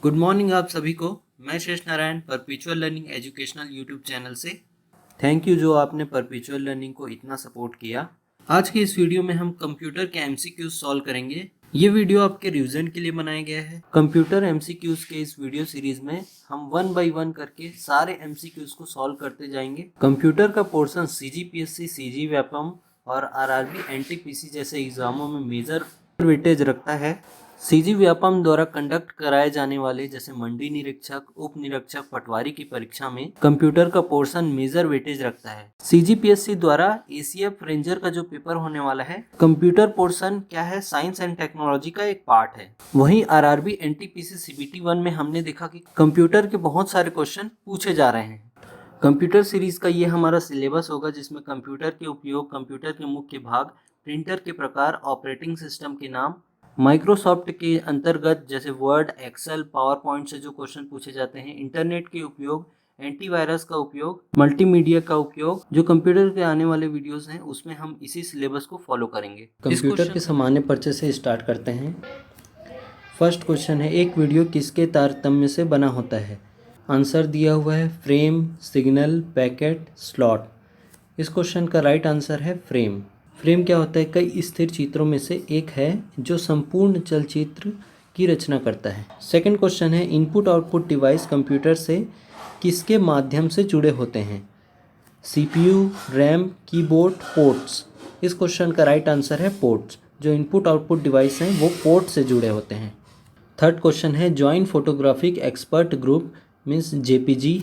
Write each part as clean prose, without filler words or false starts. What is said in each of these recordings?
Good morning आप सभी को। मैं शेष Narayan perpetual learning educational YouTube channel से। थैंक यू जो आपने परपेचुअल लर्निंग को इतना सपोर्ट किया। आज के इस वीडियो में हम कंप्यूटर के एमसीक्यूज सॉल्व करेंगे। ये वीडियो आपके रिवीजन के लिए बनाया गया है। कंप्यूटर एमसीक्यूज के इस वीडियो सीरीज में हम वन बाय वन करके सारे एमसीक्यूज को सॉल्व करते जाएंगे। कंप्यूटर का पोर्शन सीजीपीएससी, सीजी व्यापम और आरआरबी एनटीपीसी जैसे एग्जामों में मेजर वेटेज रखता है। सीजी व्यापम द्वारा कंडक्ट कराए जाने वाले जैसे मंडी निरीक्षक, उप निरीक्षक, पटवारी की परीक्षा में कंप्यूटर का पोर्शन मेजर वेटेज रखता है। सीजीपीएससी द्वारा एसीएफ रेंजर का जो पेपर होने वाला है, कंप्यूटर पोर्शन क्या है, साइंस एंड टेक्नोलॉजी का एक पार्ट है। वहीं आरआरबी एनटीपीसी सीबीटी 1 में हमने देखा कि कंप्यूटर के बहुत सारे क्वेश्चन पूछे जा रहे हैं। कंप्यूटर सीरीज का ये हमारा सिलेबस होगा, जिसमें कंप्यूटर के उपयोग, कंप्यूटर के मुख्य भाग, प्रिंटर के प्रकार, ऑपरेटिंग सिस्टम के नाम, माइक्रोसॉफ्ट के अंतर्गत जैसे वर्ड, एक्सेल, पावर पॉइंट से जो क्वेश्चन पूछे जाते हैं, इंटरनेट के उपयोग, एंटीवायरस का उपयोग, मल्टीमीडिया का उपयोग, जो कंप्यूटर के आने वाले वीडियोस हैं उसमें हम इसी सिलेबस को फॉलो करेंगे। कंप्यूटर के सामान्य परिचय से स्टार्ट करते हैं। फर्स्ट क्वेश्चन है, एक वीडियो किसके तारतम्य से बना होता है? आंसर दिया हुआ है फ्रेम, सिग्नल, पैकेट, स्लॉट। इस क्वेश्चन का राइट आंसर है फ्रेम। फ्रेम क्या होता है? कई स्थिर चित्रों में से एक है जो संपूर्ण चलचित्र की रचना करता है। सेकंड क्वेश्चन है, इनपुट आउटपुट डिवाइस कंप्यूटर से किसके माध्यम से जुड़े होते हैं? CPU, RAM, keyboard, ports. इस क्वेश्चन का राइट आंसर है पोर्ट्स। जो इनपुट आउटपुट डिवाइस हैं वो पोर्ट से जुड़े होते हैं। थर्ड क्वेश्चन है, joint photographic expert group means JPG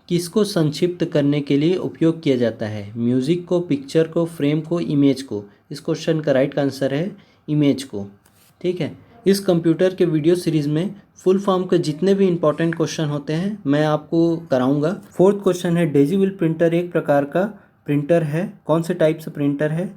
किसको संक्षिप्त करने के लिए उपयोग किया जाता है? म्यूजिक को, पिक्चर को, फ्रेम को, इमेज को। इस क्वेश्चन का राइट आंसर है इमेज को। ठीक है, इस कंप्यूटर के वीडियो सीरीज में फुल फॉर्म के जितने भी इंपॉर्टेंट क्वेश्चन होते हैं मैं आपको कराऊंगा। फोर्थ क्वेश्चन है, डेजीविल प्रिंटर एक प्रकार का प्रिंटर है। कौन से टाइप से प्रिंटर है?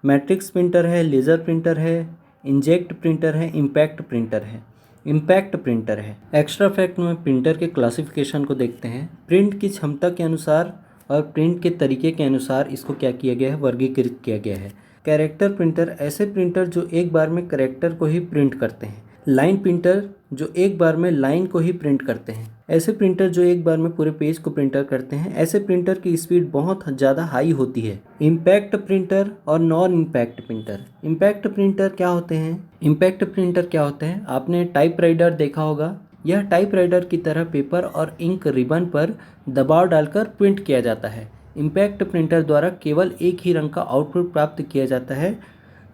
मैट्रिक्स प्रिंटर है, लेज़र प्रिंटर है, इंजेक्ट प्रिंटर है, इम्पैक्ट प्रिंटर है। इम्पैक्ट प्रिंटर है। एक्स्ट्रा फैक्ट में प्रिंटर के क्लासिफिकेशन को देखते हैं। प्रिंट की क्षमता के अनुसार और प्रिंट के तरीके के अनुसार इसको क्या किया गया है? वर्गीकृत किया गया है। कैरेक्टर प्रिंटर ऐसे प्रिंटर जो एक बार में कैरेक्टर को ही प्रिंट करते हैं। लाइन प्रिंटर जो एक बार में लाइन को ही प्रिंट करते हैं। ऐसे प्रिंटर जो एक बार में पूरे पेज को प्रिंटर करते हैं। ऐसे प्रिंटर की स्पीड बहुत ज़्यादा हाई होती है। इम्पैक्ट प्रिंटर और non impact printer. Impact printer क्या होते हैं? इम्पैक्ट प्रिंटर क्या होते हैं? आपने टाइपराइटर देखा होगा। यह टाइपराइटर की तरह पेपर और इंक रिबन पर दबाव डालकर प्रिंट किया जाता है। इम्पैक्ट प्रिंटर द्वारा केवल एक ही रंग का आउटपुट प्राप्त किया जाता है,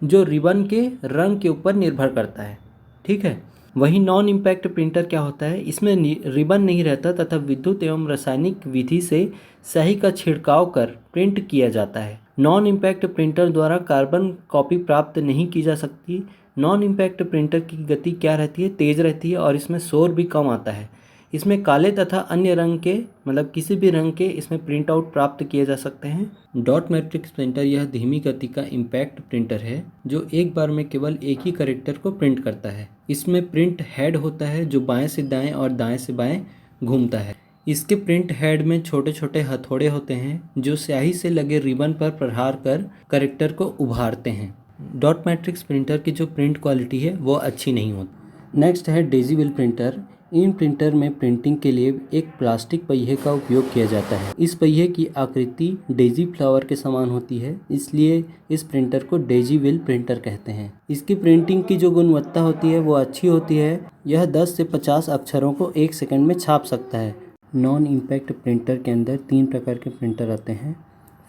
जो रिबन के रंग के ऊपर निर्भर करता है। ठीक है, वहीं नॉन इम्पैक्ट प्रिंटर क्या होता है? इसमें रिबन नहीं रहता तथा विद्युत एवं रासायनिक विधि से स्याही का छिड़काव कर प्रिंट किया जाता है। नॉन इम्पैक्ट प्रिंटर द्वारा कार्बन कॉपी प्राप्त नहीं की जा सकती। नॉन इम्पैक्ट प्रिंटर की गति क्या रहती है? तेज़ रहती है और इसमें शोर भी कम आता है। इसमें काले तथा अन्य रंग के मतलब किसी भी रंग के इसमें प्रिंट आउट प्राप्त किए जा सकते हैं। डॉट मैट्रिक्स प्रिंटर यह धीमी गति का इम्पैक्ट प्रिंटर है जो एक बार में केवल एक ही कैरेक्टर को प्रिंट करता है। इसमें प्रिंट हेड होता है जो बाएं से दाएं और दाएं से बाएं घूमता है। इसके प्रिंट हेड में छोटे छोटे हथौड़े होते हैं जो स्याही से लगे रिबन पर प्रहार कर कैरेक्टर को उभारते हैं। डॉट मैट्रिक्स प्रिंटर की जो प्रिंट क्वालिटी है वो अच्छी नहीं होती। नेक्स्ट है डेजीविल प्रिंटर। इन प्रिंटर में प्रिंटिंग के लिए एक प्लास्टिक पहिए का उपयोग किया जाता है। इस पहिए की आकृति डेजी फ्लावर के समान होती है, इसलिए इस प्रिंटर को डेजीविल प्रिंटर कहते हैं। इसकी प्रिंटिंग की जो गुणवत्ता होती है वो अच्छी होती है। यह 10 से 50 अक्षरों को 1 सेकंड में छाप सकता है। नॉन इम्पैक्ट प्रिंटर के अंदर 3 प्रकार के प्रिंटर आते हैं।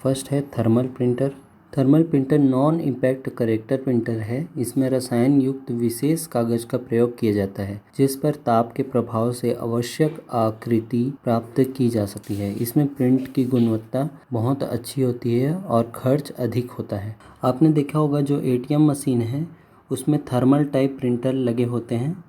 फर्स्ट है thermal printer. Thermal printer non impact character printer है। इसमें रसायन युक्त विशेष कागज का प्रयोग किया जाता है जिस पर ताप के प्रभाव से आवश्यक आकृति प्राप्त की जा सकती है। इसमें प्रिंट की गुणवत्ता बहुत अच्छी होती है और खर्च अधिक होता है। आपने देखा होगा जो एटीएम मशीन है उसमें थर्मल टाइप प्रिंटर लगे होते हैं।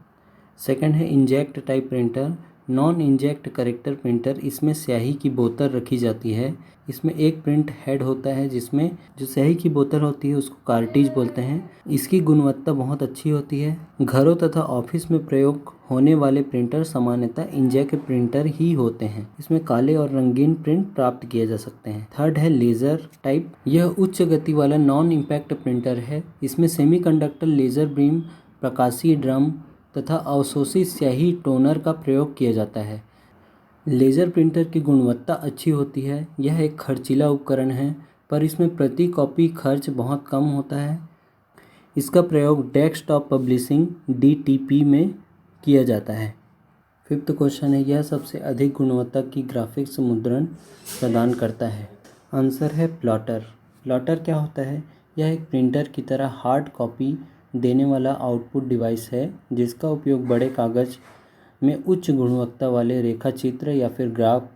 सेकंड है inject type printer. Non inject character printer, इसमें स्याही की बोतल रखी जाती है। इसमें एक प्रिंट हेड होता है जिसमें जो स्याही की बोतल होती है उसको कार्ट्रिज बोलते हैं। इसकी गुणवत्ता बहुत अच्छी होती है। घरों तथा ऑफिस में प्रयोग होने वाले प्रिंटर सामान्यतः इंजेक्ट प्रिंटर ही होते हैं। इसमें काले और रंगीन प्रिंट प्राप्त किए जा सकते हैं। थर्ड है लेज़र टाइप। यह उच्च गति वाला नॉन इम्पैक्ट प्रिंटर है। इसमें सेमीकंडक्टर, लेज़र बीम, प्रकाशीय ड्रम, तथा अवशोषित स्याही टोनर का प्रयोग किया जाता है। लेज़र प्रिंटर की गुणवत्ता अच्छी होती है। यह एक खर्चीला उपकरण है, पर इसमें प्रति कॉपी खर्च बहुत कम होता है। इसका प्रयोग डेस्कटॉप पब्लिशिंग DTP में किया जाता है। 5th क्वेश्चन है, यह सबसे अधिक गुणवत्ता की ग्राफिक्स मुद्रण प्रदान करता है। आंसर है प्लॉटर। प्लॉटर क्या होता है? यह एक प्रिंटर की तरह हार्ड कॉपी देने वाला आउटपुट डिवाइस है जिसका उपयोग बड़े कागज़ में उच्च गुणवत्ता वाले रेखाचित्र या फिर ग्राफ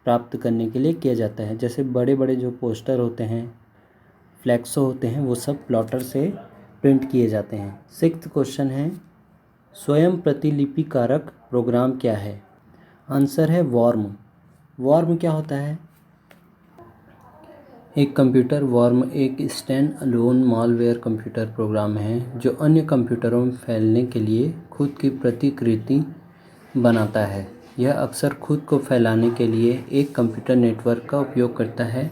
प्राप्त करने के लिए किया जाता है। जैसे बड़े बड़े जो पोस्टर होते हैं, फ्लैक्सो होते हैं, वो सब प्लॉटर से प्रिंट किए जाते हैं। 6th क्वेश्चन है, स्वयं प्रतिलिपिकारक प्रोग्राम क्या है? आंसर है वॉर्म। वॉर्म क्या होता है? एक कंप्यूटर वॉर्म एक stand alone malware computer program है जो अन्य कंप्यूटरों में फैलने के लिए खुद की प्रतिकृति बनाता है। यह अक्सर खुद को फैलाने के लिए एक कंप्यूटर नेटवर्क का उपयोग करता है।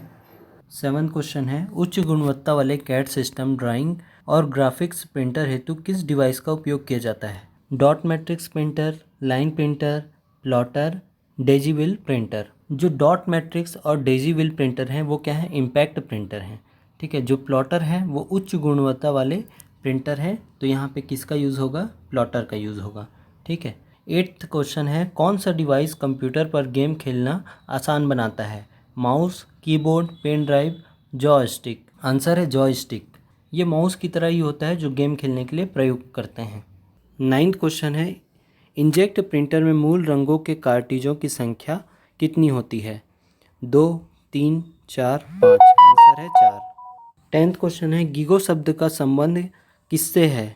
7th क्वेश्चन है, उच्च गुणवत्ता वाले कैड सिस्टम ड्राइंग और ग्राफिक्स प्रिंटर हेतु किस डिवाइस का उपयोग किया जाता है? Dot matrix printer, line printer, plotter, daisywheel printer. जो डॉट मैट्रिक्स और डेजीविल प्रिंटर हैं वो क्या है? इम्पैक्ट प्रिंटर हैं। ठीक है, जो प्लॉटर है वो उच्च गुणवत्ता वाले प्रिंटर है, तो यहाँ पे किसका यूज़ होगा? प्लॉटर का यूज़ होगा। ठीक है। 8th क्वेश्चन है, कौन सा डिवाइस कंप्यूटर पर गेम खेलना आसान बनाता है? Mouse, keyboard, pen drive, joystick. Answer है जॉयस्टिक। ये माउस की तरह ही होता है जो गेम खेलने के लिए प्रयोग करते हैं। 9th क्वेश्चन है, इंजेक्ट प्रिंटर में मूल रंगों के कार्टिजों की संख्या कितनी होती है? 2, 3, 4, 5। आंसर है 4। 10th क्वेश्चन है, गीगो शब्द का संबंध किससे है?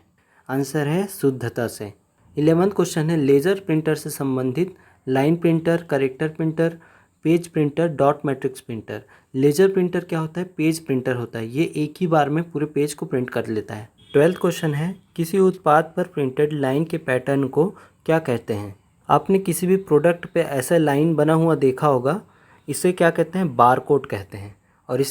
आंसर है शुद्धता से। 11th क्वेश्चन है, लेज़र प्रिंटर से संबंधित line printer, character printer, page printer, dot matrix printer. Laser printer क्या होता है? पेज प्रिंटर होता है। ये एक ही बार में पूरे पेज को प्रिंट कर लेता है। 12th क्वेश्चन है, किसी उत्पाद पर प्रिंटेड लाइन के पैटर्न को क्या कहते हैं? आपने किसी भी प्रोडक्ट पे ऐसा लाइन बना हुआ देखा होगा, इसे क्या कहते हैं? बार कोड कहते हैं, और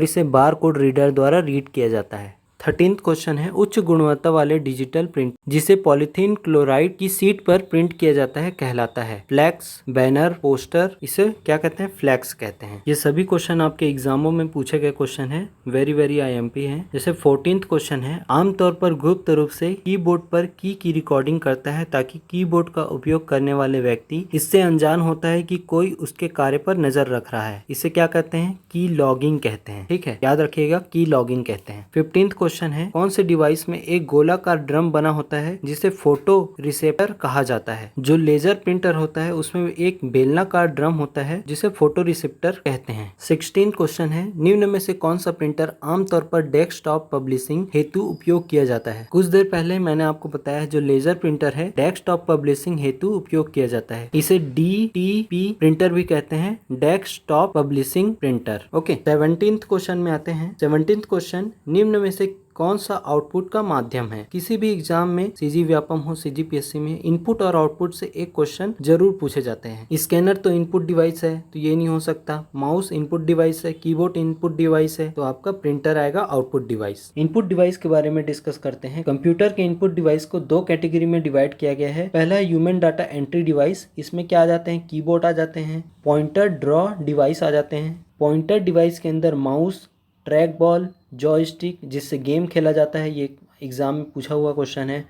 इसे बार कोड रीडर द्वारा रीड किया जाता है। 13th क्वेश्चन है, उच्च गुणवत्ता वाले डिजिटल प्रिंट जिसे पॉलीथीन क्लोराइड की शीट पर प्रिंट किया जाता है कहलाता है? Flex, banner, poster. इसे क्या कहते हैं? फ्लैक्स कहते हैं। ये सभी क्वेश्चन आपके एग्जामों में पूछे गए क्वेश्चन है, वेरी वेरी IMP हैं। जैसे 14th क्वेश्चन है, आमतौर पर गुप्त रूप से कीबोर्ड पर की रिकॉर्डिंग करता है ताकि कीबोर्ड का उपयोग करने वाले व्यक्ति इससे अनजान होता है कि कोई उसके कार्य पर नजर रख रहा है। इसे क्या कहते हैं? की लॉगिंग कहते हैं। ठीक है, याद रखिएगा, की लॉगिंग कहते हैं। 15th क्वेश्चन है, कौन से डिवाइस में एक गोलाकार ड्रम बना होता है जिसे फोटो रिसेप्टर कहा जाता है? जो लेजर प्रिंटर होता है उसमें एक बेलनाकार ड्रम होता है जिसे फोटो रिसेप्टर कहते हैं। 16th क्वेश्चन है, निम्न में से कौन सा प्रिंटर आमतौर पर डेस्कटॉप पब्लिशिंग हेतु उपयोग किया जाता है? कुछ देर पहले मैंने आपको बताया है, जो लेजर प्रिंटर है डेस्कटॉप पब्लिशिंग हेतु उपयोग किया जाता है। इसे DTP प्रिंटर भी कहते हैं, desktop publishing printer. Okay, 17th question में आते हैं। 17th क्वेश्चन, निम्न में से कौन सा आउटपुट का माध्यम है? किसी भी एग्जाम में, CG व्यापम हो, CGPSC में, इनपुट और आउटपुट से एक क्वेश्चन जरूर पूछे जाते हैं। स्कैनर तो इनपुट डिवाइस है, तो ये नहीं हो सकता। माउस इनपुट डिवाइस है, कीबोर्ड इनपुट डिवाइस है, तो आपका प्रिंटर आएगा आउटपुट डिवाइस। इनपुट डिवाइस के बारे में डिस्कस करते हैं। कंप्यूटर के इनपुट डिवाइस को 2 कैटेगरी में डिवाइड किया गया है। पहला है ह्यूमन डाटा एंट्री डिवाइस। इसमें क्या आ जाते हैं? कीबोर्ड आ जाते हैं, पॉइंटर ड्रॉ डिवाइस आ जाते हैं। पॉइंटर डिवाइस के अंदर माउस, ट्रैक बॉल, जॉयस्टिक जिससे गेम खेला जाता है, ये एग्जाम में पूछा हुआ क्वेश्चन है।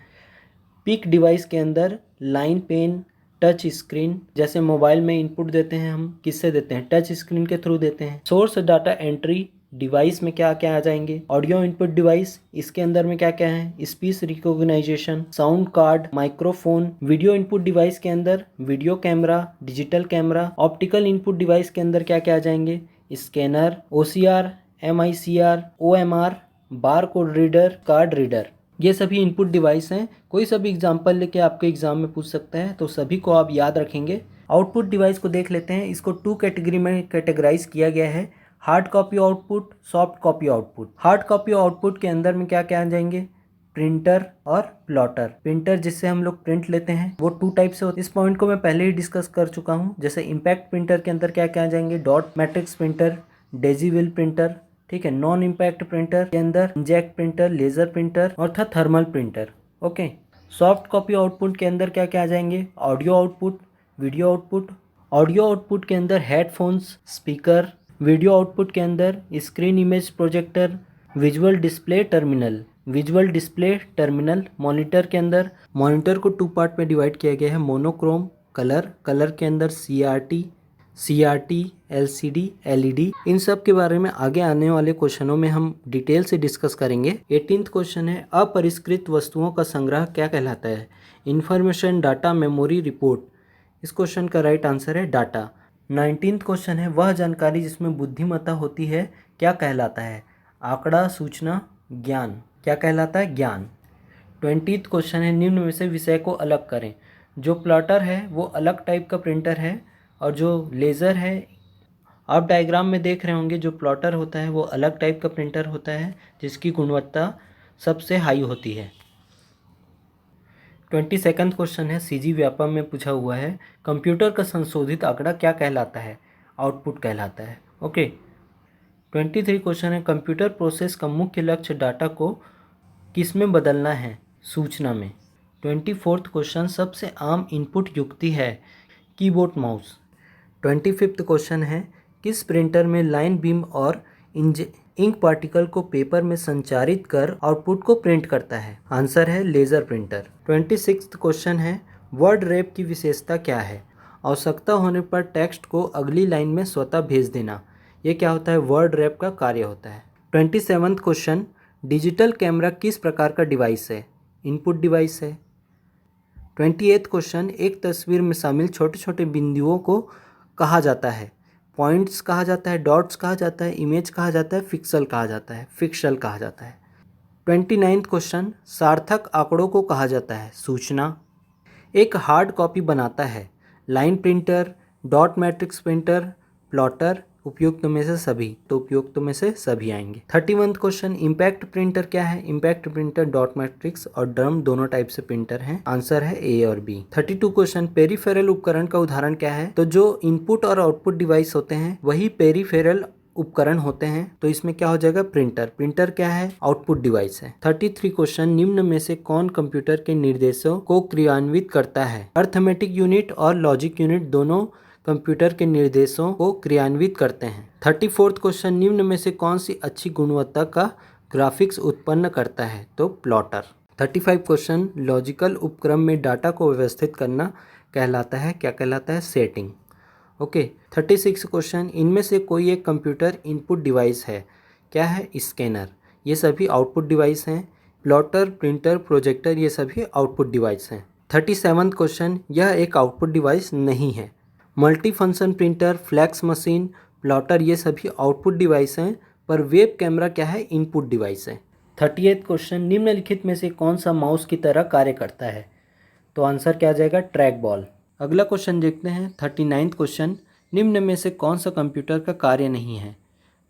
पिक डिवाइस के अंदर लाइन पेन, टच स्क्रीन, जैसे मोबाइल में इनपुट देते हैं हम, किससे देते हैं? टच स्क्रीन के थ्रू देते हैं। सोर्स डाटा एंट्री डिवाइस में क्या क्या आ जाएंगे? ऑडियो इनपुट डिवाइस, इसके अंदर में क्या क्या है? Speech recognition, sound card, microphone. Video input device के अंदर video camera, digital camera. Optical input device के अंदर क्या क्या आ जाएंगे? Scanner, OCR, MICR, OMR, bar code reader, card reader. ये सभी इनपुट डिवाइस हैं। कोई सा भी एग्जाम्पल लेके आपके एग्जाम में पूछ सकते हैं, तो सभी को आप याद रखेंगे। आउटपुट डिवाइस को देख लेते हैं। इसको 2 कैटेगरी में कैटेगराइज किया गया है, hard copy output, soft copy output. Hard copy output के अंदर में क्या क्या आ जाएंगे? प्रिंटर और प्लॉटर। प्रिंटर जिससे हम लोग प्रिंट लेते हैं वो 2 टाइप से होते हैं। इस पॉइंट को मैं पहले ही डिस्कस कर चुका हूँ। जैसे इम्पैक्ट प्रिंटर के अंदर क्या क्या आ जाएंगे? Dot matrix printer, daisywheel printer. ठीक है, नॉन इम्पैक्ट प्रिंटर के अंदर इंजेक्ट प्रिंटर, लेजर प्रिंटर और था thermal printer. Okay, soft copy output के अंदर क्या क्या आ जाएंगे? Audio output, video output. Audio output के अंदर हेडफोन्स, स्पीकर। वीडियो आउटपुट के अंदर screen image projector, visual display terminal. Visual display terminal monitor के अंदर, मॉनिटर को 2 पार्ट में डिवाइड किया गया है, मोनोक्रोम, कलर। कलर के अंदर सीआरटी, एलसीडी, एलईडी। इन सब के बारे में आगे आने वाले क्वेश्चनों में हम डिटेल से डिस्कस करेंगे। 18th क्वेश्चन है, अपरिष्कृत वस्तुओं का संग्रह क्या कहलाता है? Information, data, memory, report. इस क्वेश्चन का राइट आंसर है डाटा। 19th क्वेश्चन है, वह जानकारी जिसमें बुद्धिमत्ता होती है क्या कहलाता है? आंकड़ा, सूचना, ज्ञान। क्या कहलाता है? ज्ञान। 20th क्वेश्चन है, निम्न में से विषय को अलग करें। जो प्लॉटर है वो अलग टाइप का प्रिंटर है, और जो लेज़र है, आप डायग्राम में देख रहे होंगे, जो प्लॉटर होता है वो अलग टाइप का प्रिंटर होता है जिसकी गुणवत्ता सबसे हाई होती है। 22nd क्वेश्चन है, सीजी व्यापम में पूछा हुआ है, कंप्यूटर का संशोधित आंकड़ा क्या कहलाता है? आउटपुट कहलाता है। ओके। 23 क्वेश्चन है, कंप्यूटर प्रोसेस का मुख्य लक्ष्य डाटा को किस में बदलना है? सूचना में। 24th क्वेश्चन, सबसे आम इनपुट युक्ति है कीबोर्ड, माउस। 25th क्वेश्चन है, किस प्रिंटर में लाइन बीम और इंक पार्टिकल को पेपर में संचारित कर आउटपुट को प्रिंट करता है? आंसर है लेज़र प्रिंटर। 26th क्वेश्चन है, वर्ड रैप की विशेषता क्या है? आवश्यकता होने पर टेक्स्ट को अगली लाइन में स्वतः भेज देना। ये क्या होता है? वर्ड रैप का कार्य होता है। 27th क्वेश्चन, डिजिटल कैमरा किस प्रकार का डिवाइस है? इनपुट डिवाइस है। 28th क्वेश्चन, एक तस्वीर में शामिल छोटे छोटे बिंदुओं को कहा जाता है? पॉइंट्स कहा जाता है, डॉट्स कहा जाता है, इमेज कहा जाता है, पिक्सल कहा जाता है, पिक्सल कहा जाता है। 29th क्वेश्चन, सार्थक आंकड़ों को कहा जाता है? सूचना। एक हार्ड कॉपी बनाता है? Line printer, dot matrix printer, plotter. उपयुक्त में से सभी, तो उपयुक्त में से सभी आएंगे। 31st क्वेश्चन, इम्पैक्ट प्रिंटर क्या है? इम्पैक्ट प्रिंटर डॉट मैट्रिक्स और ड्रम दोनों टाइप से प्रिंटर हैं। आंसर है ए और बी। 32 क्वेश्चन, पेरीफेरल उपकरण का उदाहरण क्या है? तो जो इनपुट और आउटपुट डिवाइस होते हैं वही पेरीफेरल उपकरण होते हैं, तो इसमें क्या हो जाएगा? प्रिंटर। प्रिंटर क्या है? आउटपुट डिवाइस है। 33 क्वेश्चन, निम्न में से कौन कंप्यूटर के निर्देशों को क्रियान्वित करता है? अर्थमेटिक यूनिट और लॉजिक यूनिट दोनों कंप्यूटर के निर्देशों को क्रियान्वित करते हैं। 34th क्वेश्चन, निम्न में से कौन सी अच्छी गुणवत्ता का ग्राफिक्स उत्पन्न करता है? तो प्लॉटर। 35 क्वेश्चन, लॉजिकल उपक्रम में डाटा को व्यवस्थित करना कहलाता है? क्या कहलाता है? सेटिंग। ओके। 36 क्वेश्चन, इनमें से कोई एक कंप्यूटर इनपुट डिवाइस है? क्या है? स्कैनर। ये सभी आउटपुट डिवाइस हैं। प्लॉटर, प्रिंटर, प्रोजेक्टर, ये सभी आउटपुट डिवाइस हैं। 37th क्वेश्चन, यह एक आउटपुट डिवाइस नहीं है। Multi function printer, flex machine, plotter, ये सभी आउटपुट डिवाइस हैं, पर वेब कैमरा क्या है? इनपुट डिवाइस है। 38th क्वेश्चन, निम्नलिखित में से कौन सा माउस की तरह कार्य करता है? तो आंसर क्या आ जाएगा? Track ball. अगला क्वेश्चन देखते हैं। 39th क्वेश्चन, निम्न में से कौन सा कंप्यूटर का कार्य नहीं है?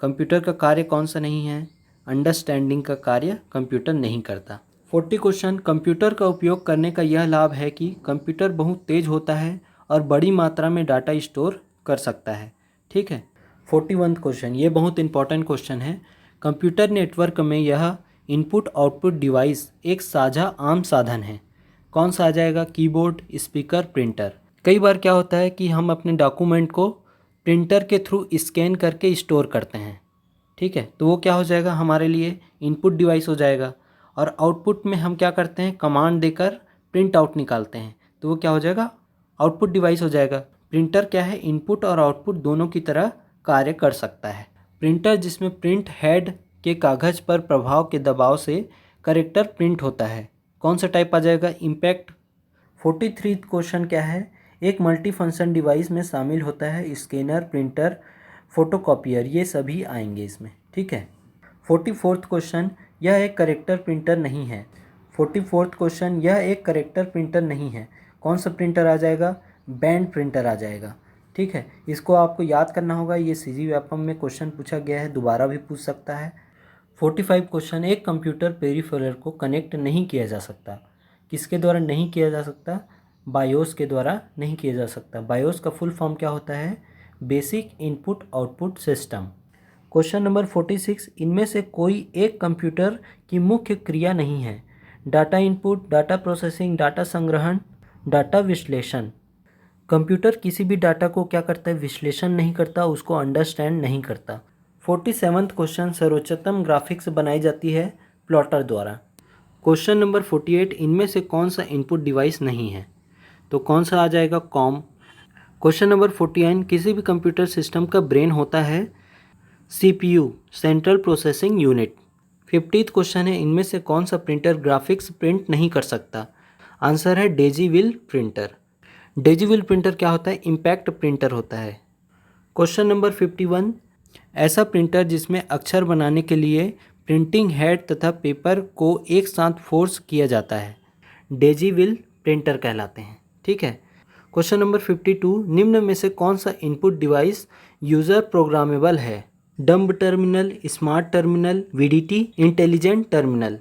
कंप्यूटर का कार्य कौन सा नहीं है? अंडरस्टैंडिंग का कार्य कंप्यूटर नहीं करता। 40 क्वेश्चन, कंप्यूटर का उपयोग करने का यह लाभ है कि कंप्यूटर बहुत तेज होता है और बड़ी मात्रा में डाटा स्टोर कर सकता है। ठीक है। 41 क्वेश्चन, ये बहुत इंपॉर्टेंट क्वेश्चन है। कंप्यूटर नेटवर्क में यह इनपुट आउटपुट डिवाइस एक साझा आम साधन है। कौन सा आ जाएगा? Keyboard, speaker, printer. कई बार क्या होता है कि हम अपने डॉक्यूमेंट को प्रिंटर के थ्रू स्कैन करके स्टोर करते हैं। ठीक है, तो वो क्या हो जाएगा? हमारे लिए इनपुट डिवाइस हो जाएगा। और आउटपुट में हम क्या करते हैं? कमांड देकर प्रिंट आउट निकालते हैं, तो वो क्या हो जाएगा? आउटपुट डिवाइस हो जाएगा। प्रिंटर क्या है? इनपुट और आउटपुट दोनों की तरह कार्य कर सकता है। प्रिंटर जिसमें प्रिंट हेड के कागज़ पर प्रभाव के दबाव से करेक्टर प्रिंट होता है, कौन सा टाइप आ जाएगा? इम्पैक्ट। 43 क्वेश्चन क्या है? एक मल्टी फंक्शन डिवाइस में शामिल होता है स्कैनर, प्रिंटर, फोटोकॉपियर, ये सभी आएंगे इसमें। ठीक है। 44th क्वेश्चन, यह एक करेक्टर प्रिंटर नहीं है। 44th क्वेश्चन, यह एक करेक्टर प्रिंटर नहीं है। कौन सा प्रिंटर आ जाएगा? बैंड प्रिंटर आ जाएगा। ठीक है, इसको आपको याद करना होगा। ये सीजी व्यापम में क्वेश्चन पूछा गया है, दोबारा भी पूछ सकता है। 45 क्वेश्चन, एक कंप्यूटर पेरिफेरल को कनेक्ट नहीं किया जा सकता। किसके द्वारा नहीं किया जा सकता? बायोस के द्वारा नहीं किया जा सकता। बायोस का फुल फॉर्म क्या होता है? Basic input output system. Question number 46, इनमें से कोई एक कंप्यूटर की मुख्य क्रिया नहीं है। Data input, data processing, data संग्रहण, डाटा विश्लेषण। कंप्यूटर किसी भी डाटा को क्या करता है, विश्लेषण नहीं करता, उसको अंडरस्टैंड नहीं करता। 47वां क्वेश्चन, सर्वोच्चतम ग्राफिक्स बनाई जाती है प्लॉटर द्वारा। क्वेश्चन नंबर 48, इनमें से कौन सा इनपुट डिवाइस नहीं है, तो कौन सा आ जाएगा, कॉम। क्वेश्चन नंबर 49, किसी भी कंप्यूटर सिस्टम का ब्रेन होता है CPU, central processing unit. 50th question है, इनमें से कौन सा प्रिंटर ग्राफिक्स प्रिंट नहीं कर सकता, आंसर है डेजीविल प्रिंटर। डेजीविल प्रिंटर क्या होता है, इम्पैक्ट प्रिंटर होता है। क्वेश्चन नंबर 51, ऐसा प्रिंटर जिसमें अक्षर बनाने के लिए प्रिंटिंग हेड तथा पेपर को एक साथ फोर्स किया जाता है, डेजीविल प्रिंटर कहलाते हैं। ठीक है। क्वेश्चन नंबर 52, निम्न में से कौन सा इनपुट डिवाइस यूज़र प्रोग्रामेबल है, dumb terminal, smart terminal, VDT, intelligent terminal.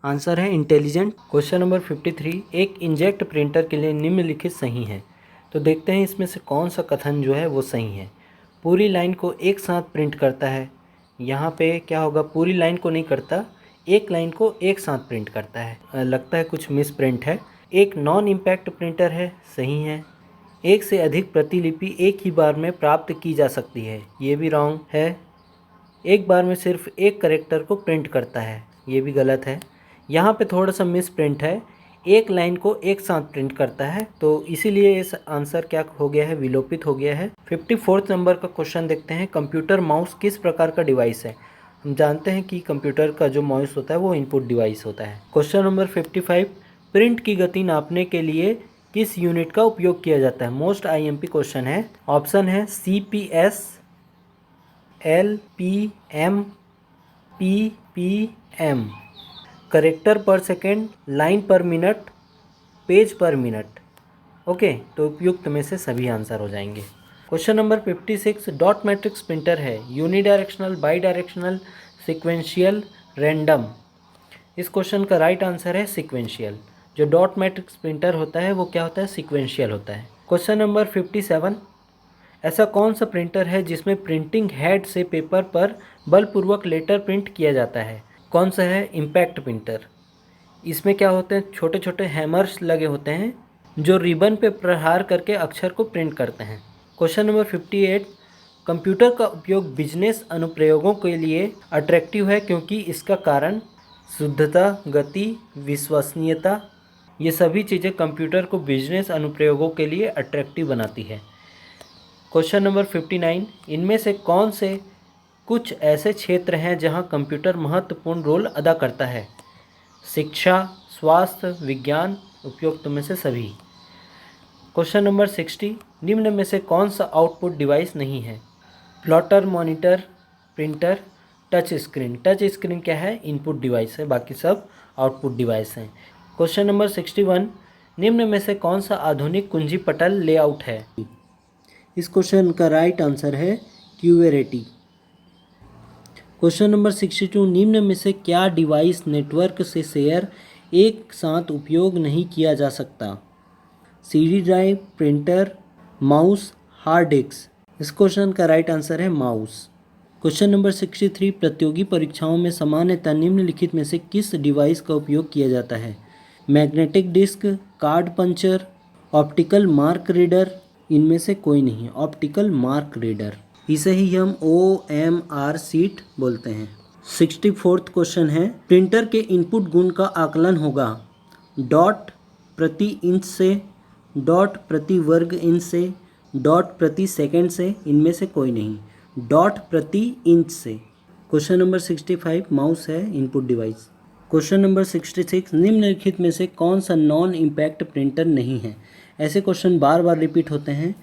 Answer है इंटेलिजेंट। क्वेश्चन नंबर 53, एक इंजेक्ट प्रिंटर के लिए निम्नलिखित सही है, तो देखते हैं इसमें से कौन सा कथन जो है वो सही है। पूरी लाइन को एक साथ प्रिंट करता है, यहाँ पे क्या होगा, पूरी लाइन को नहीं करता, एक लाइन को एक साथ प्रिंट करता है, लगता है कुछ मिस प्रिंट है। एक नॉन इम्पैक्ट प्रिंटर है, सही है। एक से अधिक प्रतिलिपि एक ही बार में प्राप्त की जा सकती है, ये भी रॉन्ग है। एक बार में सिर्फ एक करेक्टर को प्रिंट करता है, ये भी गलत है। यहाँ पे थोड़ा सा मिस प्रिंट है, एक लाइन को एक साथ प्रिंट करता है, तो इसीलिए इस आंसर क्या हो गया है, विलोपित हो गया है। 54 नंबर का क्वेश्चन देखते हैं, कंप्यूटर माउस किस प्रकार का डिवाइस है। हम जानते हैं कि कंप्यूटर का जो माउस होता है वो इनपुट डिवाइस होता है। क्वेश्चन नंबर 55, प्रिंट की गति नापने के लिए किस यूनिट का उपयोग किया जाता है, मोस्ट IMP क्वेश्चन है। ऑप्शन है CPS, LPM, PPM। Character per second, line per minute, page per minute. Okay, तो उपयुक्त में से सभी आंसर हो जाएंगे। Question number 56, dot matrix printer है, unidirectional, bi directional, sequential, random. इस क्वेश्चन का राइट आंसर है सिक्वेंशियल। जो डॉट मैट्रिक्स प्रिंटर होता है वो क्या होता है, सिक्वेंशियल होता है। क्वेश्चन नंबर 57, ऐसा कौन सा प्रिंटर है जिसमें प्रिंटिंग हेड से पेपर पर बलपूर्वक लेटर प्रिंट किया जाता है, कौन सा है, इम्पैक्ट प्रिंटर। इसमें क्या होते हैं, छोटे छोटे हैमर्स लगे होते हैं जो रिबन पे प्रहार करके अक्षर को प्रिंट करते हैं। क्वेश्चन नंबर 58, कंप्यूटर का उपयोग बिजनेस अनुप्रयोगों के लिए अट्रैक्टिव है क्योंकि इसका कारण शुद्धता, गति, विश्वसनीयता, ये सभी चीज़ें कंप्यूटर को बिजनेस अनुप्रयोगों के लिए अट्रैक्टिव बनाती है। क्वेश्चन नंबर 59, इनमें से कौन से कुछ ऐसे क्षेत्र हैं जहां कंप्यूटर महत्वपूर्ण रोल अदा करता है, शिक्षा, स्वास्थ्य, विज्ञान, उपयुक्त में से सभी। क्वेश्चन नंबर 60, निम्न में से कौन सा आउटपुट डिवाइस नहीं है, plotter, monitor, printer, touch screen. Touch screen क्या है, इनपुट डिवाइस है, बाकी सब आउटपुट डिवाइस हैं। क्वेश्चन नंबर 61, निम्न में से कौन सा आधुनिक कुंजी पटल लेआउट है। इस क्वेश्चन का राइट आंसर है क्यूवेरेटी। क्वेश्चन नंबर 62, निम्न में से क्या डिवाइस नेटवर्क से शेयर एक साथ उपयोग नहीं किया जा सकता, CD drive, printer, mouse, hard disk. इस क्वेश्चन का राइट आंसर है माउस। क्वेश्चन नंबर 63, प्रतियोगी परीक्षाओं में सामान्यतः निम्नलिखित में से किस डिवाइस का उपयोग किया जाता है, magnetic disk, card puncture, optical mark reader. इनमें से कोई नहीं है, ऑप्टिकल मार्क रीडर, इसे ही हम OMR शीट बोलते हैं। 64th क्वेश्चन है, प्रिंटर के इनपुट गुण का आकलन होगा डॉट प्रति इंच से, डॉट प्रति वर्ग इंच से, डॉट प्रति सेकंड से। इनमें से कोई नहीं, डॉट प्रति इंच से। क्वेश्चन नंबर 65, माउस है इनपुट डिवाइस। क्वेश्चन नंबर 66, निम्नलिखित में से कौन सा नॉन इम्पैक्ट प्रिंटर नहीं है। ऐसे क्वेश्चन बार बार रिपीट होते हैं।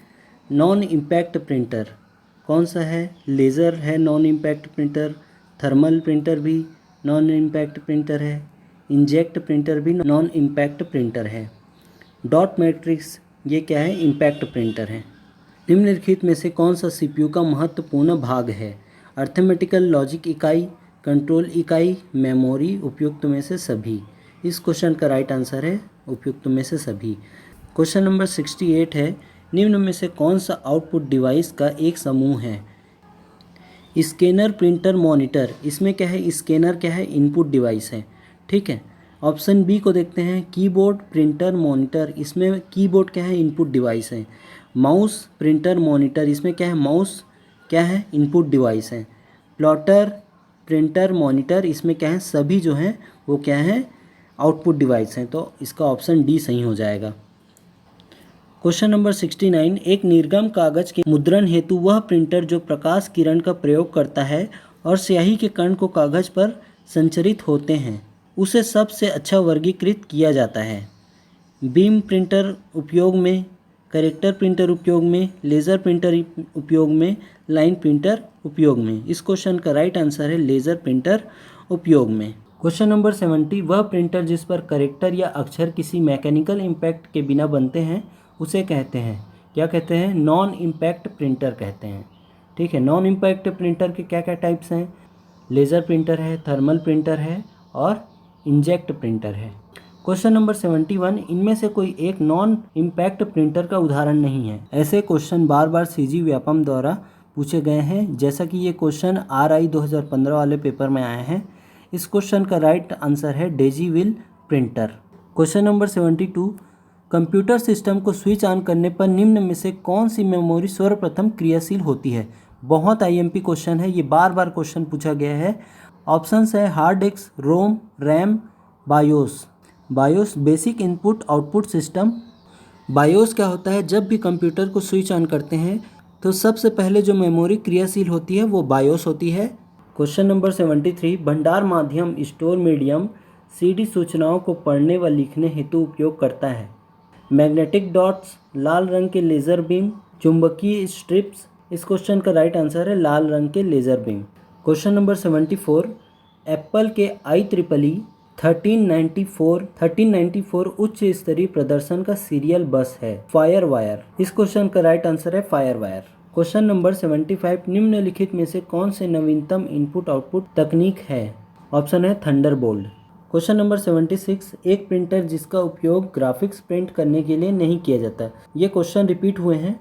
नॉन इम्पैक्ट प्रिंटर कौन सा है, लेज़र है non impact printer, thermal printer भी नॉन इम्पैक्ट प्रिंटर है, इंजेक्ट प्रिंटर भी नॉन इम्पैक्ट प्रिंटर है। डॉट मैट्रिक्स ये क्या है, इम्पैक्ट प्रिंटर है। निम्नलिखित में से कौन सा CPU का महत्वपूर्ण भाग है, अर्थमेटिकल लॉजिक इकाई, कंट्रोल इकाई, मेमोरी, उपयुक्त में से सभी। इस क्वेश्चन का राइट आंसर है उपयुक्त में से सभी। क्वेश्चन नंबर 68 है, निम्न में से कौन सा आउटपुट डिवाइस का एक समूह है, स्कैनर, प्रिंटर, मॉनिटर। इसमें क्या है, स्कैनर क्या है, इनपुट डिवाइस है, ठीक है। ऑप्शन बी को देखते हैं, कीबोर्ड, प्रिंटर, मॉनिटर। इसमें कीबोर्ड क्या है, इनपुट डिवाइस है। माउस, प्रिंटर, मॉनिटर, इसमें क्या है, माउस क्या है, इनपुट डिवाइस है। प्लॉटर, प्रिंटर, मॉनिटर, इसमें क्या है, सभी जो हैं वो क्या है, आउटपुट डिवाइस हैं। तो इसका ऑप्शन डी सही हो जाएगा। क्वेश्चन नंबर 69, एक निर्गम कागज के मुद्रण हेतु वह प्रिंटर जो प्रकाश किरण का प्रयोग करता है और स्याही के कण को कागज पर संचरित होते हैं, उसे सबसे अच्छा वर्गीकृत किया जाता है। बीम प्रिंटर उपयोग में, करेक्टर प्रिंटर उपयोग में, लेज़र प्रिंटर उपयोग में, लाइन प्रिंटर उपयोग में। इस क्वेश्चन का राइट आंसर है लेज़र प्रिंटर उपयोग में। क्वेश्चन नंबर 70, वह प्रिंटर जिस पर करेक्टर या अक्षर किसी मैकेनिकल इम्पैक्ट के बिना बनते हैं उसे कहते हैं, क्या कहते हैं, नॉन इम्पैक्ट प्रिंटर कहते हैं। ठीक है, नॉन इम्पैक्ट प्रिंटर के क्या क्या टाइप्स हैं, लेज़र प्रिंटर है, थर्मल प्रिंटर है और इंजेक्ट प्रिंटर है। क्वेश्चन नंबर 71, इनमें से कोई एक नॉन इम्पैक्ट प्रिंटर का उदाहरण नहीं है। ऐसे क्वेश्चन बार बार सीजी व्यापम द्वारा पूछे गए हैं, जैसा कि ये क्वेश्चन RI 2015 वाले पेपर में आए हैं। इस क्वेश्चन का राइट आंसर है daisywheel printer. Question number 72, computer system को स्विच ऑन करने पर निम्न में से कौन सी मेमोरी सर्वप्रथम क्रियाशील होती है। बहुत IMP क्वेश्चन है, ये बार बार क्वेश्चन पूछा गया है। ऑप्शंस है hard disk, ROM, RAM, BIOS. BIOS basic input output system. BIOS क्या होता है, जब भी कंप्यूटर को स्विच ऑन करते हैं तो सबसे पहले जो मेमोरी क्रियाशील होती है वो बायोस होती है। क्वेश्चन नंबर 73, भंडार माध्यम स्टोर मीडियम CD सूचनाओं को पढ़ने व लिखने हेतु उपयोग करता है। मैग्नेटिक डॉट्स, लाल रंग के लेज़र बीम, चुंबकीय स्ट्रिप्स। इस क्वेश्चन का राइट आंसर है लाल रंग के laser beam. Question number 74, Apple के IEEE 1394 उच्च स्तरीय प्रदर्शन का सीरियल बस है, फायर वायर। इस क्वेश्चन का राइट आंसर है फायर वायर। क्वेश्चन नंबर 75, निम्नलिखित में से कौन से नवीनतम इनपुट आउटपुट तकनीक है। ऑप्शन है थंडरबोल्ट। क्वेश्चन नंबर 76, एक प्रिंटर जिसका उपयोग ग्राफिक्स प्रिंट करने के लिए नहीं किया जाता। ये क्वेश्चन रिपीट हुए हैं।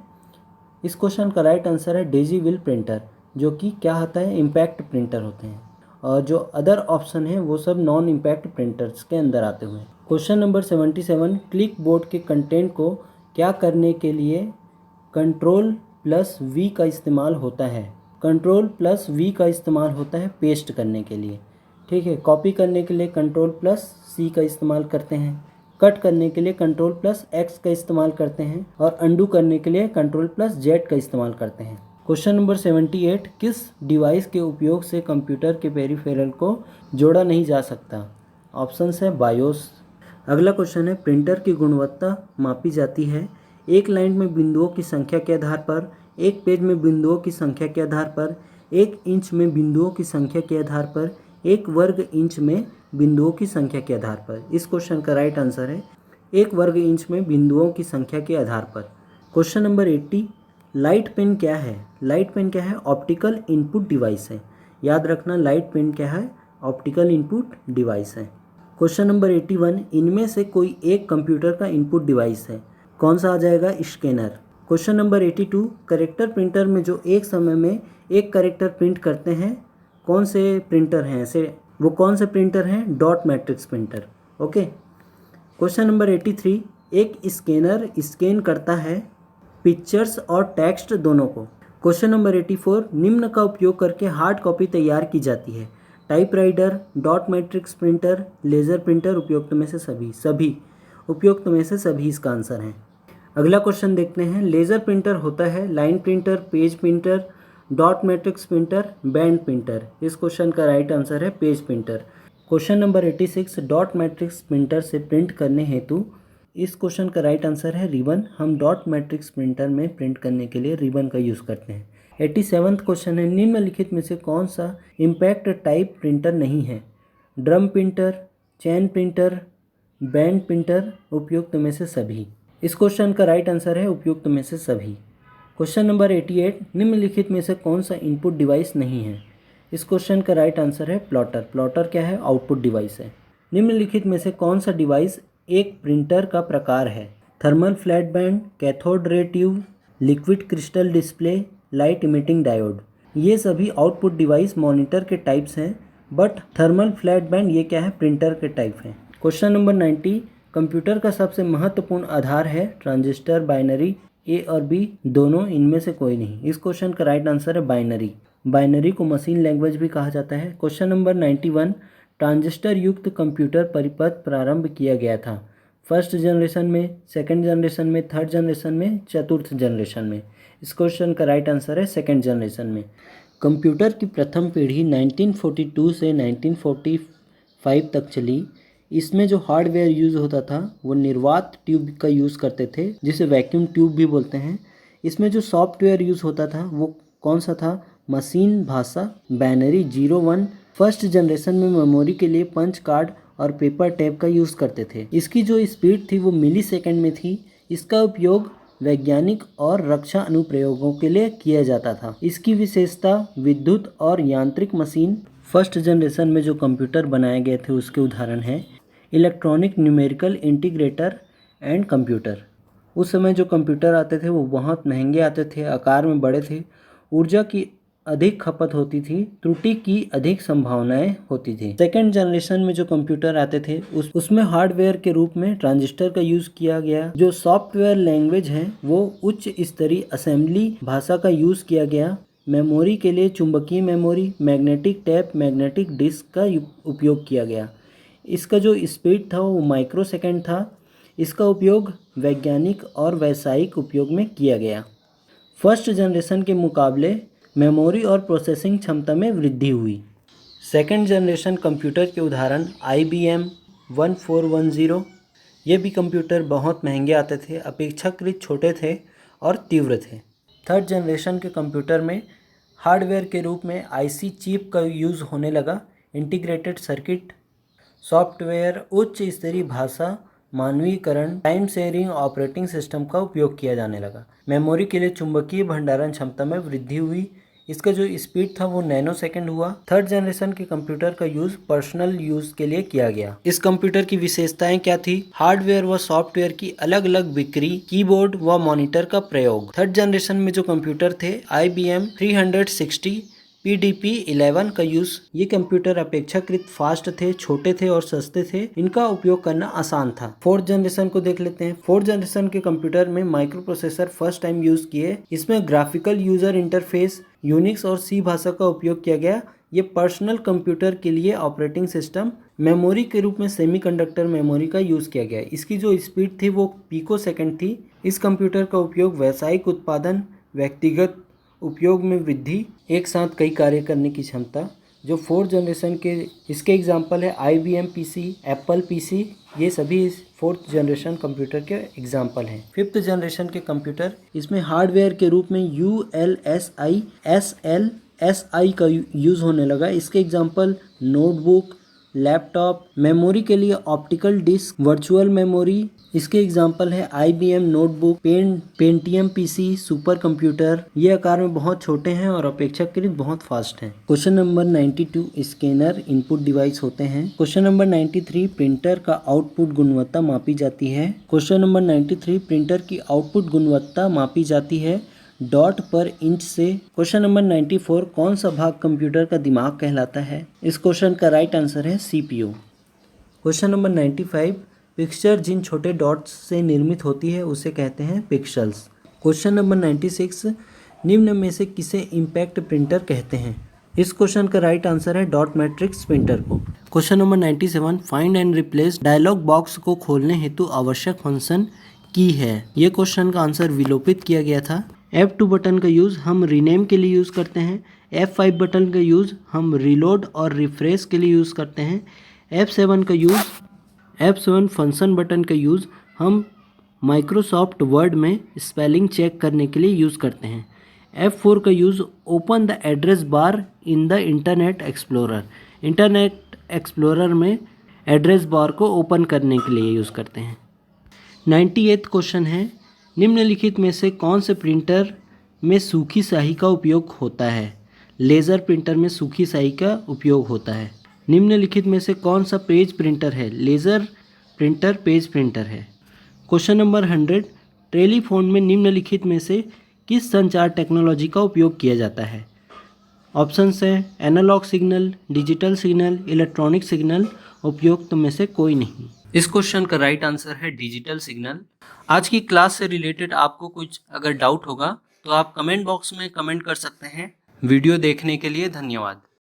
इस क्वेश्चन का राइट आंसर है डेजीविल प्रिंटर, जो कि क्या होता है, इम्पैक्ट प्रिंटर होते हैं। और जो अदर ऑप्शन है वो सब नॉन इम्पैक्ट प्रिंटर्स के अंदर आते हुए। क्वेश्चन नंबर 77, क्लिक बोर्ड के कंटेंट को क्या करने के लिए Ctrl+V का इस्तेमाल होता है। Ctrl+V का इस्तेमाल होता है पेस्ट करने के लिए। ठीक है, कॉपी करने के लिए Ctrl+C का इस्तेमाल करते हैं, कट करने के लिए Ctrl+X का इस्तेमाल करते हैं और अंडू करने के लिए Ctrl+Z का इस्तेमाल करते हैं। क्वेश्चन नंबर 78, किस डिवाइस के उपयोग से कंप्यूटर के पेरिफेरल को जोड़ा नहीं जा सकता। ऑप्शंस है बायोस। अगला क्वेश्चन है, प्रिंटर की गुणवत्ता मापी जाती है एक लाइन में बिंदुओं की संख्या के आधार पर, एक पेज में बिंदुओं की संख्या के आधार पर, एक इंच में बिंदुओं की संख्या के आधार पर, एक वर्ग इंच में बिंदुओं की संख्या के आधार पर। इस क्वेश्चन का राइट आंसर है एक वर्ग इंच में बिंदुओं की संख्या के आधार पर। क्वेश्चन नंबर 80, लाइट पेन क्या है। लाइट पेन क्या है, ऑप्टिकल इनपुट डिवाइस है। याद रखना, लाइट पेन क्या है, ऑप्टिकल इनपुट डिवाइस है। क्वेश्चन नंबर 81, इनमें से कोई एक कंप्यूटर का इनपुट डिवाइस है। कौन सा आ जाएगा, scanner. Question number 82, character printer में जो एक समय में एक करेक्टर प्रिंट करते हैं, कौन से प्रिंटर हैं ऐसे, वो कौन से प्रिंटर हैं, dot matrix printer. Okay. Question number 83, एक स्कैनर स्कैन करता है पिक्चर्स और टेक्स्ट दोनों को। क्वेश्चन नंबर 84, निम्न का उपयोग करके हार्ड कॉपी तैयार की जाती है। Typewriter, dot matrix printer, laser printer, उपयुक्त में से सभी उपयुक्त में से सभी इसका आंसर है। अगला क्वेश्चन देखते हैं, लेज़र प्रिंटर होता है line printer, page printer, dot matrix printer, band printer. इस क्वेश्चन का राइट आंसर है page printer. Question number 86, dot matrix printer से प्रिंट करने हेतु, इस क्वेश्चन का राइट आंसर है रिबन। हम डॉट मैट्रिक्स प्रिंटर में प्रिंट करने के लिए रिबन का यूज़ करते हैं। 87वां क्वेश्चन है, निम्नलिखित में से कौन सा इम्पैक्ट टाइप प्रिंटर नहीं है। ड्रम प्रिंटर, चैन प्रिंटर, बैंड प्रिंटर, उपयुक्त में से सभी। इस क्वेश्चन का राइट आंसर है उपयुक्त में से सभी। क्वेश्चन नंबर 88, निम्नलिखित में से कौन सा इनपुट डिवाइस नहीं है। इस क्वेश्चन का राइट आंसर है प्लॉटर। प्लॉटर क्या है, आउटपुट डिवाइस है। निम्नलिखित में से कौन सा डिवाइस एक प्रिंटर का प्रकार है। Thermal flat band, cathode ray tube, liquid crystal display, light emitting diode. ये सभी आउटपुट डिवाइस मॉनिटर के टाइप्स हैं, बट थर्मल फ्लैट बैंड ये क्या है, प्रिंटर के टाइप हैं। क्वेश्चन नंबर 90, कंप्यूटर का सबसे महत्वपूर्ण आधार है ट्रांजिस्टर, बाइनरी, ए और बी दोनों, इनमें से कोई नहीं। इस क्वेश्चन का राइट आंसर है बाइनरी। बाइनरी को मशीन लैंग्वेज भी कहा जाता है। क्वेश्चन नंबर 91, ट्रांजिस्टर युक्त कंप्यूटर परिपथ प्रारंभ किया गया था। फर्स्ट जनरेशन में, सेकंड जनरेशन में, थर्ड जनरेशन में, चतुर्थ जनरेशन में। इस क्वेश्चन का राइट आंसर है सेकंड जनरेशन में। कंप्यूटर की प्रथम पीढ़ी 1942 से 1945 तक चली। इसमें जो हार्डवेयर यूज़ होता था वो निर्वात ट्यूब का यूज़ करते थे, जिसे वैक्यूम ट्यूब भी बोलते हैं। इसमें जो सॉफ्टवेयर यूज़ होता था वो कौन सा था? मशीन भाषा बाइनरी 01। फर्स्ट जनरेशन में मेमोरी के लिए पंच कार्ड और पेपर टेप का यूज़ करते थे। इसकी जो स्पीड थी वो मिली सेकेंड में थी। इसका उपयोग वैज्ञानिक और रक्षा अनुप्रयोगों के लिए किया जाता था। इसकी विशेषता विद्युत और यांत्रिक मशीन। फर्स्ट जनरेशन में जो कंप्यूटर बनाए गए थे उसके उदाहरण हैं electronic numerical integrator and computer. उस समय जो कंप्यूटर आते थे वो बहुत महंगे आते थे, आकार में बड़े थे, ऊर्जा की अधिक खपत होती थी, त्रुटि की अधिक संभावनाएं होती थी। सेकेंड जनरेशन में जो कंप्यूटर आते थे उसमें हार्डवेयर के रूप में ट्रांजिस्टर का यूज़ किया गया। जो सॉफ्टवेयर लैंग्वेज है वो उच्च स्तरीय असेंबली भाषा का यूज़ किया गया। मेमोरी के लिए चुंबकीय memory, magnetic tape, magnetic disk का उपयोग किया गया। इसका जो स्पीड था वो माइक्रो सेकेंड था। इसका उपयोग वैज्ञानिक और व्यावसायिक उपयोग में किया गया। फर्स्ट जनरेशन के मुकाबले मेमोरी और प्रोसेसिंग क्षमता में वृद्धि हुई। सेकेंड जनरेशन कंप्यूटर के उदाहरण IBM 1410। ये भी कंप्यूटर बहुत महंगे आते थे, अपेक्षाकृत छोटे थे और तीव्र थे। थर्ड जनरेशन के कंप्यूटर में हार्डवेयर के रूप में IC चिप का यूज़ होने लगा। इंटीग्रेटेड सर्किट, सॉफ्टवेयर, उच्च स्तरीय भाषा, मानवीकरण, टाइम शेयरिंग ऑपरेटिंग सिस्टम का उपयोग किया जाने लगा। मेमोरी के लिए चुंबकीय भंडारण क्षमता में वृद्धि हुई। इसका जो स्पीड था वो नैनो सेकंड हुआ। थर्ड जनरेशन के कंप्यूटर का यूज़ पर्सनल यूज़ के लिए किया गया। इस कंप्यूटर की विशेषताएं क्या थी? हार्डवेयर व सॉफ्टवेयर की अलग अलग बिक्री, कीबोर्ड व मॉनिटर का प्रयोग। थर्ड जनरेशन में जो कंप्यूटर थे IBM 360 PDP-11 का यूज़। ये कंप्यूटर अपेक्षाकृत फास्ट थे, छोटे थे और सस्ते थे। इनका उपयोग करना आसान था। फोर्थ जनरेशन को देख लेते हैं। फोर्थ जनरेशन के कंप्यूटर में micro processor first time use किए। इसमें ग्राफिकल यूज़र इंटरफेस, यूनिक्स और C भाषा का उपयोग किया गया। ये पर्सनल कंप्यूटर के लिए ऑपरेटिंग सिस्टम। मेमोरी के रूप में सेमीकंडक्टर मेमोरी का यूज़ किया गया। इसकी जो स्पीड थी वो पिको सेकेंड थी। इस कंप्यूटर का उपयोग व्यावसायिक उत्पादन, व्यक्तिगत उपयोग में वृद्धि, एक साथ कई कार्य करने की क्षमता। जो फोर्थ जनरेशन के इसके एग्जाम्पल है IBM PC, एप्पल PC, ये सभी इस फोर्थ जनरेशन कंप्यूटर के एग्जाम्पल हैं। फिफ्थ जनरेशन के कंप्यूटर, इसमें हार्डवेयर के रूप में ULSI, SLSI का यूज़ होने लगा। इसके एग्जाम्पल नोटबुक, लैपटॉप, मेमोरी के लिए ऑप्टिकल डिस्क, वर्चुअल मेमोरी। इसके एग्जाम्पल है IBM notebook, Pentium PC, super computer. ये आकार में बहुत छोटे हैं और अपेक्षाकृत बहुत फास्ट हैं। Question number 92, scanner input device होते हैं। क्वेश्चन नंबर 93, प्रिंटर का आउटपुट गुणवत्ता मापी जाती है। क्वेश्चन नंबर 93, प्रिंटर की आउटपुट गुणवत्ता मापी जाती है डॉट पर इंच से। क्वेश्चन नंबर 94, कौन सा भाग कंप्यूटर का दिमाग कहलाता है? इस क्वेश्चन का राइट आंसर है CPU। क्वेश्चन नंबर 95, पिक्चर जिन छोटे डॉट्स से निर्मित होती है उसे कहते हैं पिक्सेल्स। क्वेश्चन नंबर 96, निम्न में से किसे इम्पैक्ट प्रिंटर कहते हैं? इस क्वेश्चन का राइट आंसर है डॉट मैट्रिक्स प्रिंटर को। Question number 97, find and replace dialog box को खोलने हेतु आवश्यक फंक्शन की है। ये क्वेश्चन का आंसर विलोपित किया गया था। F2 बटन का यूज़ हम रीनेम के लिए यूज़ करते हैं। F5 बटन का यूज़ हम रीलोड और रिफ्रेश के लिए यूज़ करते हैं। F7 फंक्शन बटन का यूज़ हम माइक्रोसॉफ्ट वर्ड में स्पेलिंग चेक करने के लिए यूज़ करते हैं। F4 का use open the address bar in the internet explorer में एड्रेस बार को ओपन करने के लिए यूज़ करते हैं। 98 क्वेश्चन है, निम्नलिखित में से कौन से प्रिंटर में सूखी स्याही का उपयोग होता है? लेज़र प्रिंटर में सूखी स्याही का उपयोग होता है। निम्नलिखित में से कौन सा पेज प्रिंटर है? लेज़र प्रिंटर पेज प्रिंटर है। क्वेश्चन नंबर 100, टेलीफोन में निम्नलिखित में से किस संचार टेक्नोलॉजी का उपयोग किया जाता है? ऑप्शन है analog signal, digital signal, electronic signal, उपयुक्त में से कोई नहीं। इस क्वेश्चन का राइट आंसर है डिजिटल सिग्नल। आज की क्लास से रिलेटेड आपको कुछ अगर डाउट होगा तो आप कमेंट बॉक्स में कमेंट कर सकते हैं। वीडियो देखने के लिए धन्यवाद।